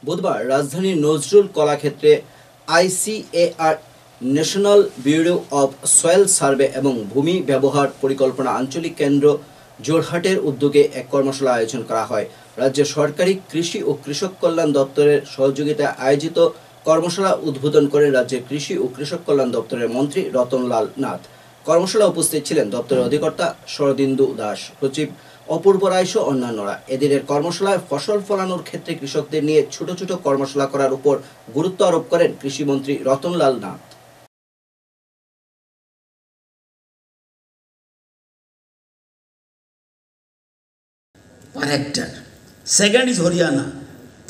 বুধবার রাজধানীর নজরুল কলাক্ষেত্রে ICAR National Bureau of Soil Survey এবং ভূমি ব্যবহার পরিকল্পনা আঞ্চলিক কেন্দ্র জোরহাটের উদ্যোগে এক কর্মশালা আয়োজন করা হয়। রাজ্যের সরকারি কৃষি ও কৃষক কল্যাণ দপ্তরের সহযোগিতায় আয়োজিত কর্মশালা উদ্বোধন করেন রাজ্যের কৃষি ও কৃষক কল্যাণ দপ্তরের মন্ত্রী রতনলাল নাথ। কর্মশালা উপস্থিত ছিলেন দপ্তরের অধিকর্তা শরদিন্দু দাস, সচিব অপূর্ব রায় সহ অন্যান্যরা। এদিনের কর্মশালায় ফসল ফলানোর ক্ষেত্রে কৃষকদের নিয়ে ছোট ছোট কর্মশালা করার উপর গুরুত্ব আরোপ করেন কৃষিমন্ত্রী Ratanlal Nath. Per hectare. Second is Haryana.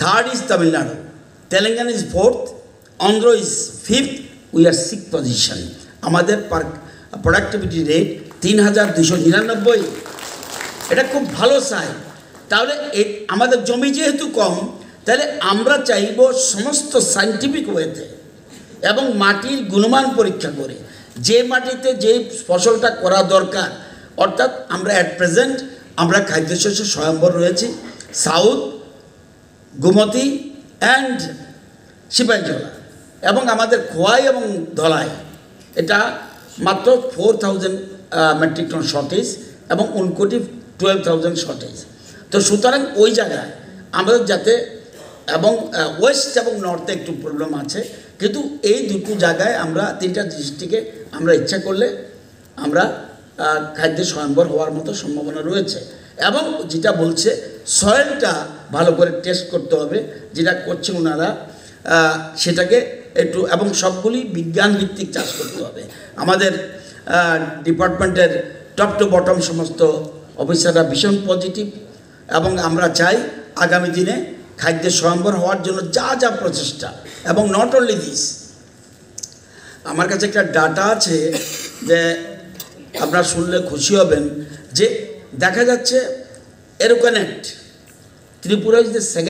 Third is Tamil Nadu. Telangana is fourth. Andhra is fifth. We are sixth position. আমাদের প্রোডাক্টিভিটি রেট ৩,২৯৯। এটা খুব ভালো সাইন। তাহলে আমাদের জমি যেহেতু কম, তাহলে আমরা চাইব সমস্ত সায়েন্টিফিক ওয়েতে এবং মাটির গুণমান পরীক্ষা করে যে মাটিতে যে ফসলটা করা দরকার, অর্থাৎ আমরা অ্যাট প্রেজেন্ট আমরা খাদ্যশস্য স্বয়ম্বর রয়েছি সাউথ, গোমতী অ্যান্ড সিপাহীজলা, এবং আমাদের খোয়াই এবং ধলাই এটা মাত্র 4,000 মেট্রিক টন শর্টেজ এবং উনকোটি 12,000 শর্টেজ। তো সুতরাং ওই জায়গায় আমাদের যাতে, এবং ওয়েস্ট এবং নর্থে একটু প্রবলেম আছে, কিন্তু এই দুটো জায়গায় আমরা তিনটা ডিস্ট্রিক্টে আমরা ইচ্ছা করলে আমরা খাদ্য স্বয়ম্বর হওয়ার মতো সম্ভাবনা রয়েছে। এবং যেটা বলছে সয়েলটা ভালো করে টেস্ট করতে হবে, যেটা করছে ওনারা সেটাকে একটু, এবং সবগুলি বিজ্ঞান ভিত্তিক চাষ করতে হবে। আমাদের ডিপার্টমেন্টের টপ টু বটম সমস্ত অফিসাররা ভীষণ পজিটিভ, এবং আমরা চাই আগামী দিনে খাদ্য স্বয়ম্বর হওয়ার জন্য যা যা প্রচেষ্টা, এবং নট অনলি দিস, আমার কাছে একটা ডাটা আছে যে আপনারা শুনলে খুশি হবেন, যে দেখা যাচ্ছে এরোকানেট ত্রিপুরা ইজ দ্য সেকেন্ড